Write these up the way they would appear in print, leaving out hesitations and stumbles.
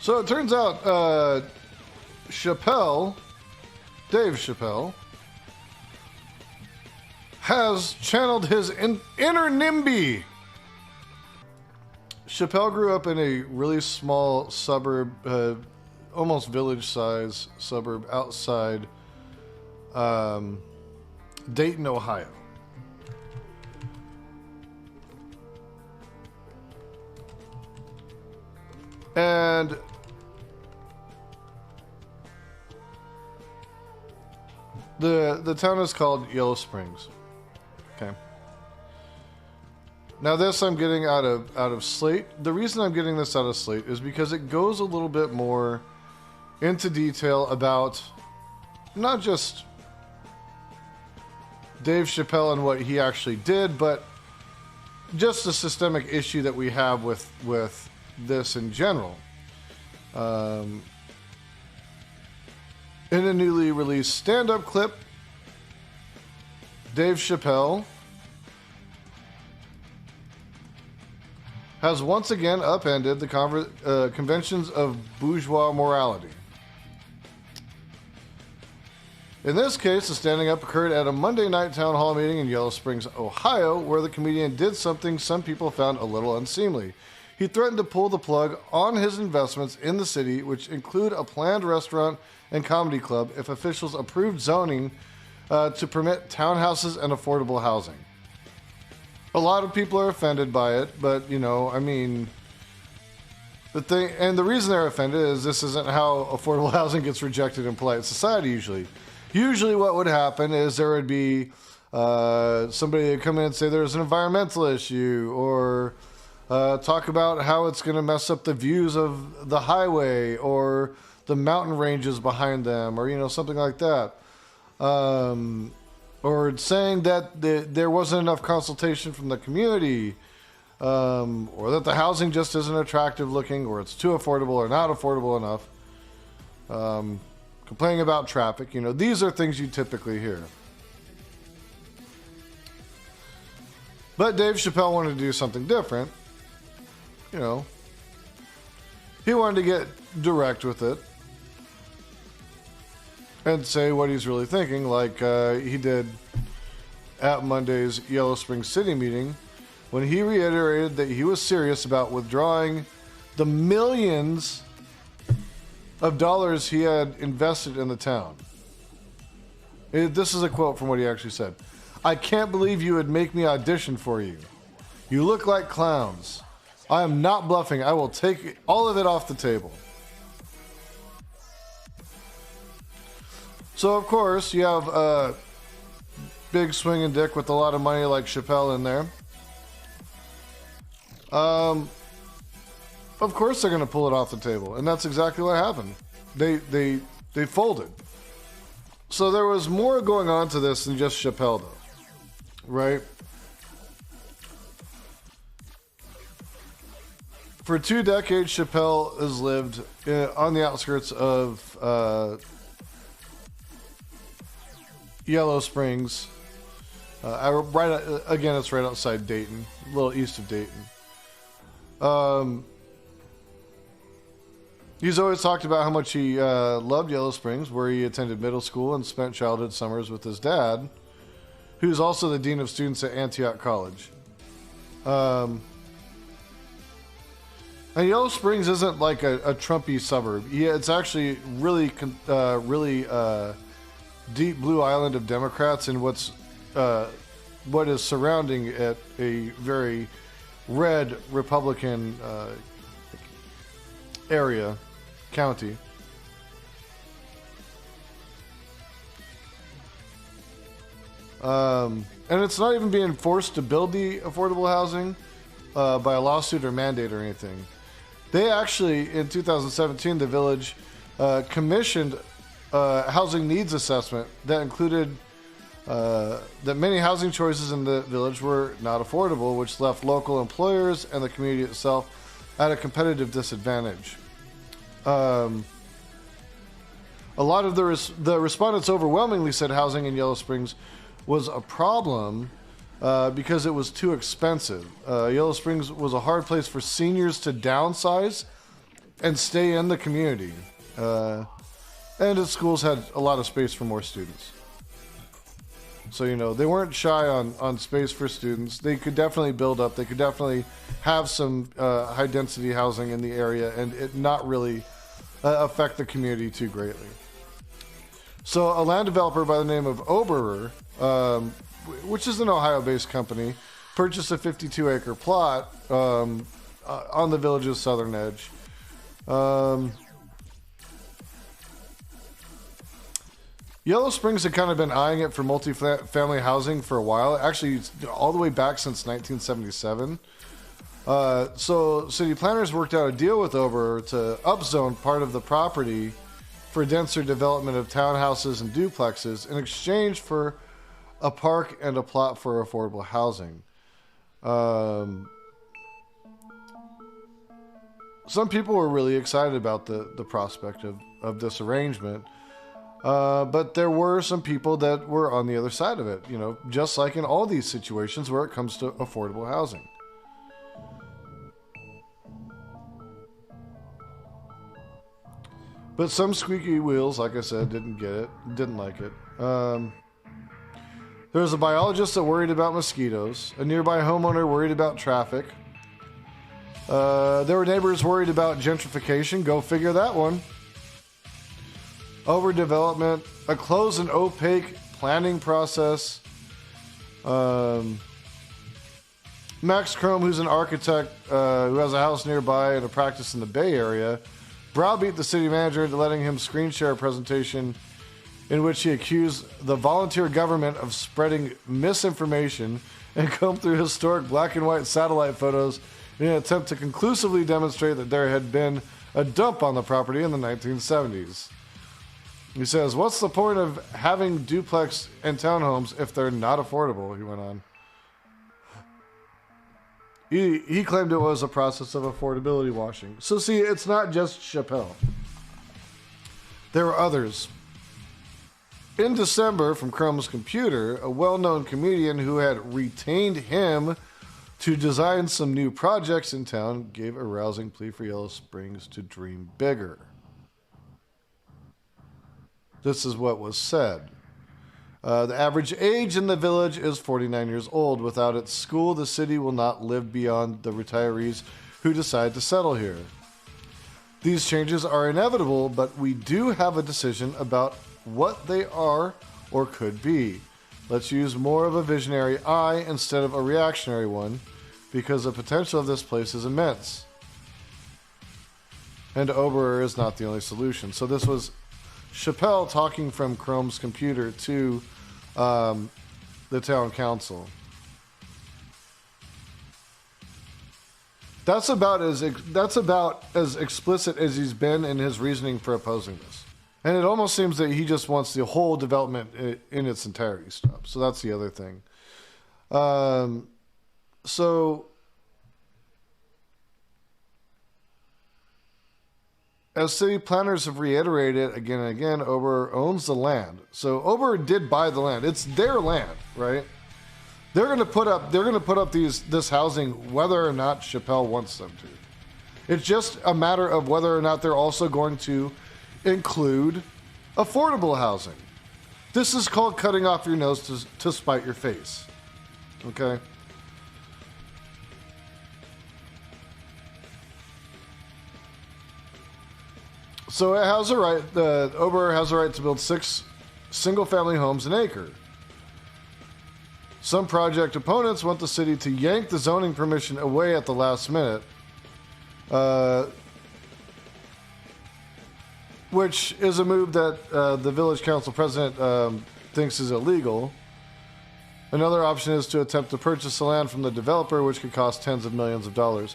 So it turns out Chappelle, Dave Chappelle, has channeled his inner NIMBY. Chappelle grew up in a really small suburb, almost village-size suburb outside Dayton, Ohio. And the town is called Yellow Springs. Okay. Now this I'm getting out of Slate. The reason I'm getting this out of Slate is because it goes a little bit more into detail about not just Dave Chappelle and what he actually did, but just the systemic issue that we have with this in general. In a newly released stand-up clip, Dave Chappelle has once again upended the conventions of bourgeois morality. In this case, the standing up occurred at a Monday night town hall meeting in Yellow Springs, Ohio, where the comedian did something some people found a little unseemly. He threatened to pull the plug on his investments in the city, which include a planned restaurant and comedy club, if officials approved zoning to permit townhouses and affordable housing. A lot of people are offended by it, but, you know, I mean, the thing, and the reason they're offended is this isn't how affordable housing gets rejected in polite society usually. Usually what would happen is there would be somebody would come in and say there's an environmental issue, or talk about how it's going to mess up the views of the highway or the mountain ranges behind them, or, you know, something like that. Or saying that there wasn't enough consultation from the community, or that the housing just isn't attractive looking, or it's too affordable or not affordable enough. Complaining about traffic, you know, these are things you typically hear. But Dave Chappelle wanted to do something different. You know, he wanted to get direct with it and say what he's really thinking, like he did at Monday's Yellow Springs City meeting, when he reiterated that he was serious about withdrawing the millions of dollars he had invested in the town. This is a quote from what he actually said. "I can't believe you would make me audition for you. You look like clowns. I am not bluffing. I will take all of it off the table." So, of course, you have a big swinging dick with a lot of money like Chappelle in there. Of course they're going to pull it off the table. And that's exactly what happened. They folded. So there was more going on to this than just Chappelle, though. Right? For 2 decades, Chappelle has lived on the outskirts of Yellow Springs. Again, it's right outside Dayton, a little east of Dayton. He's always talked about how much he loved Yellow Springs, where he attended middle school and spent childhood summers with his dad, who's also the dean of students at Antioch College. And Yellow Springs isn't like a Trumpy suburb. Yeah, it's actually really deep blue island of Democrats, and what is surrounding it a very red Republican area, county. And it's not even being forced to build the affordable housing by a lawsuit or mandate or anything. They actually, in 2017, the village commissioned a housing needs assessment that included that many housing choices in the village were not affordable, which left local employers and the community itself at a competitive disadvantage. A lot of the respondents overwhelmingly said housing in Yellow Springs was a problem because it was too expensive. Yellow Springs was a hard place for seniors to downsize and stay in the community. And its schools had a lot of space for more students. So, you know, they weren't shy on space for students. They could definitely build up. They could definitely have some high density housing in the area and it not really affect the community too greatly. So a land developer by the name of Oberer, which is an Ohio-based company, purchased a 52-acre plot on the village's southern edge. Yellow Springs had kind of been eyeing it for multi-family housing for a while, actually all the way back since 1977. So city planners worked out a deal with Oberer to upzone part of the property for denser development of townhouses and duplexes in exchange for a park and a plot for affordable housing. Some people were really excited about the prospect of this arrangement. But there were some people that were on the other side of it, you know, just like in all these situations where it comes to affordable housing. But some squeaky wheels, like I said, didn't like it. There was a biologist that worried about mosquitoes, a nearby homeowner worried about traffic. There were neighbors worried about gentrification, go figure that one. Overdevelopment, a closed and opaque planning process. Max Chrome, who's an architect who has a house nearby and a practice in the Bay Area, browbeat the city manager into letting him screen share a presentation in which he accused the volunteer government of spreading misinformation and combed through historic black and white satellite photos in an attempt to conclusively demonstrate that there had been a dump on the property in the 1970s. He says, "What's the point of having duplex and townhomes if they're not affordable?" He went on. He claimed it was a process of affordability washing. So see, it's not just Chappelle. There were others. In December, from Chrome's Computer, a well-known comedian who had retained him to design some new projects in town gave a rousing plea for Yellow Springs to dream bigger. This is what was said. The average age in the village is 49 years old. Without its school, the city will not live beyond the retirees who decide to settle here. These changes are inevitable, but we do have a decision about what they are or could be. Let's use more of a visionary eye instead of a reactionary one, because the potential of this place is immense. And Oberer is not the only solution. So this was Chappelle talking from Chrome's Computer to the town council. That's about as explicit as he's been in his reasoning for opposing this. And it almost seems that he just wants the whole development in its entirety stopped. So that's the other thing. So as city planners have reiterated again and again, Oberer owns the land. So Oberer did buy the land. It's their land, right? They're going to put up this housing whether or not Chappelle wants them to. It's just a matter of whether or not they're also going to include affordable housing. This is called cutting off your nose to spite your face. Okay? So it has a right. The Oberer has a right to build 6 single-family homes an acre. Some project opponents want the city to yank the zoning permission away at the last minute, which is a move that the village council president thinks is illegal. Another option is to attempt to purchase the land from the developer, which could cost tens of millions of dollars.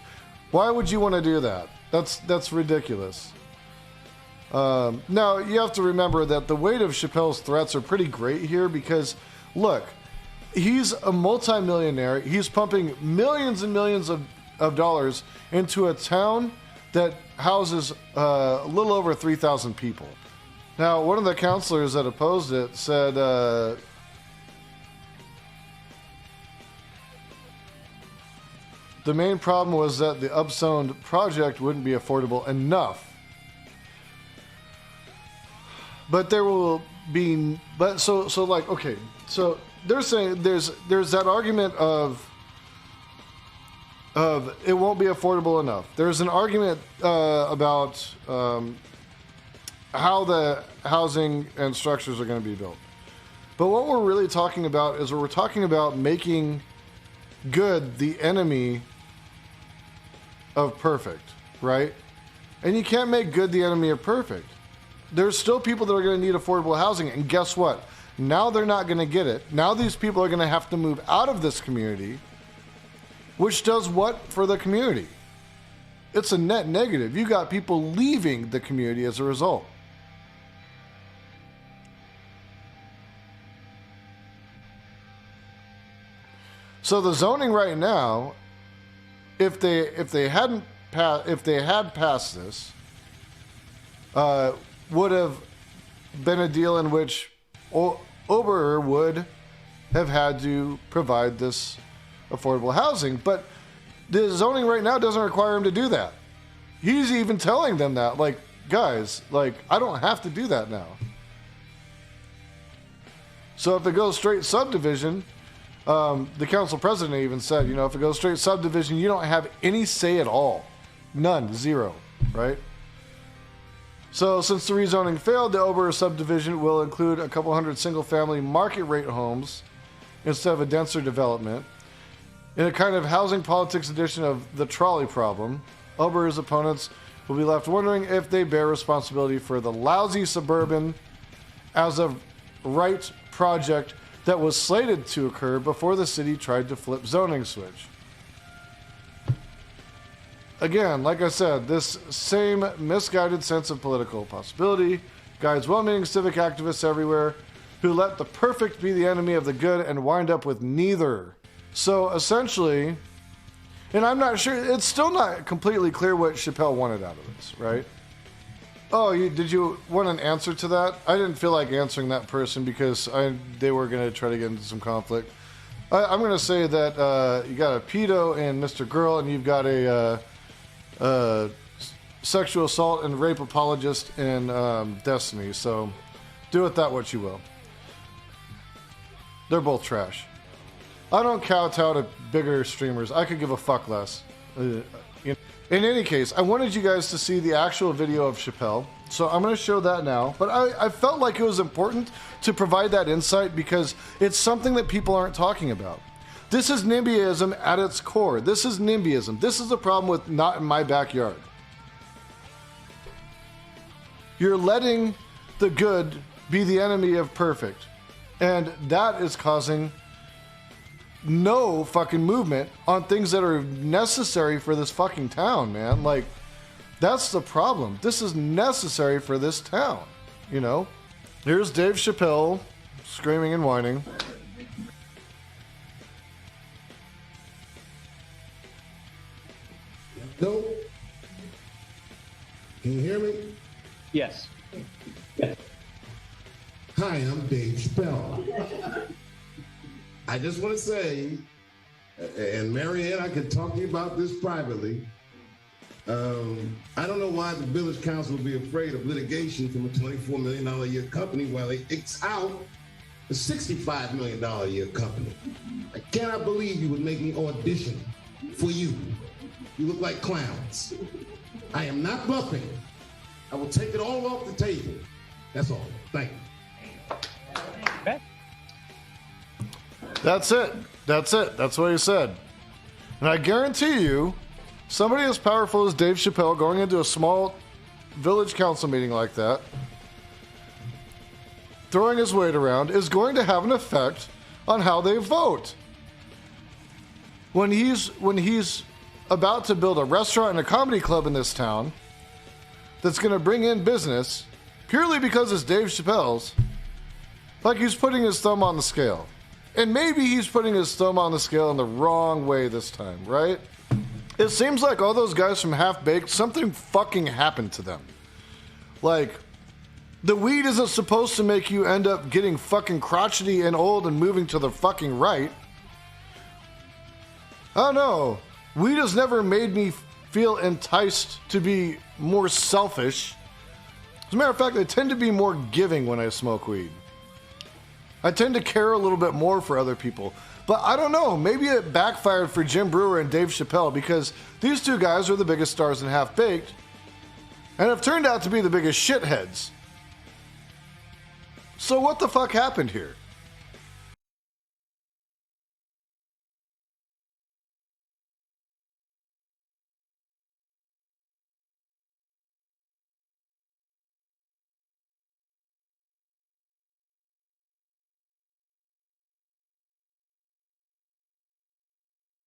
Why would you want to do that? That's ridiculous. Now, you have to remember that the weight of Chappelle's threats are pretty great here because, look, he's a multimillionaire. He's pumping millions and millions of dollars into a town that houses a little over 3,000 people. Now, one of the counselors that opposed it said, The main problem was that the upzoned project wouldn't be affordable enough. But there will be, but so like, okay, so they're saying there's that argument of it won't be affordable enough. There's an argument about how the housing and structures are going to be built. But what we're really talking about is we're talking about making good the enemy of perfect, right? And you can't make good the enemy of perfect. There's still people that are going to need affordable housing, and guess what? Now they're not going to get it. Now these people are going to have to move out of this community, which does what for the community? It's a net negative. You got people leaving the community as a result. So the zoning right now, if they had passed this, would have been a deal in which Oberer would have had to provide this affordable housing. But the zoning right now doesn't require him to do that. He's even telling them that, like, guys, like, I don't have to do that now. So if it goes straight subdivision, the council president even said, you know, if it goes straight subdivision, you don't have any say at all. None, zero, right? So since the rezoning failed, the Oberer subdivision will include a couple hundred single-family market-rate homes instead of a denser development. In a kind of housing politics edition of the trolley problem, Oberer's opponents will be left wondering if they bear responsibility for the lousy suburban as of right project that was slated to occur before the city tried to flip zoning switch. Again, like I said, this same misguided sense of political possibility guides well-meaning civic activists everywhere who let the perfect be the enemy of the good and wind up with neither. So essentially, and I'm not sure, it's still not completely clear what Chappelle wanted out of this, right? Oh, did you want an answer to that? I didn't feel like answering that person because they were going to try to get into some conflict. I'm going to say that you got a pedo and Mr. Girl, and you've got a sexual assault and rape apologist in Destiny. So do with that what you will. They're both trash. I don't kowtow to bigger streamers. I could give a fuck less. In any case, I wanted you guys to see the actual video of Chappelle, so I'm going to show that now. But I felt like it was important to provide that insight because it's something that people aren't talking about. This is NIMBYism at its core. This is NIMBYism. This is the problem with not in my backyard. You're letting the good be the enemy of perfect. And that is causing no fucking movement on things that are necessary for this fucking town, man. Like, that's the problem. This is necessary for this town, you know? Here's Dave Chappelle screaming and whining. No? Can you hear me? Yes. Hi, I'm Dave Chappelle. I just want to say, and Marianne, I can talk to you about this privately. I don't know why the village council would be afraid of litigation from a $24 million a year company while they X out a $65 million a year company. I cannot believe you would make me audition for you. You look like clowns. I am not bluffing. I will take it all off the table. That's all. Thank you. Okay. That's it. That's it. That's what he said. And I guarantee you, somebody as powerful as Dave Chappelle going into a small village council meeting like that, throwing his weight around, is going to have an effect on how they vote. When he's about to build a restaurant and a comedy club in this town that's going to bring in business purely because it's Dave Chappelle's, like he's putting his thumb on the scale. And maybe he's putting his thumb on the scale in the wrong way this time, right? It seems like all those guys from Half Baked, something fucking happened to them. Like, the weed isn't supposed to make you end up getting fucking crotchety and old and moving to the fucking right. Oh no. Weed has never made me feel enticed to be more selfish. As a matter of fact, I tend to be more giving when I smoke weed. I tend to care a little bit more for other people. But I don't know, maybe it backfired for Jim Breuer and Dave Chappelle because these two guys are the biggest stars in Half Baked and have turned out to be the biggest shitheads. So what the fuck happened here?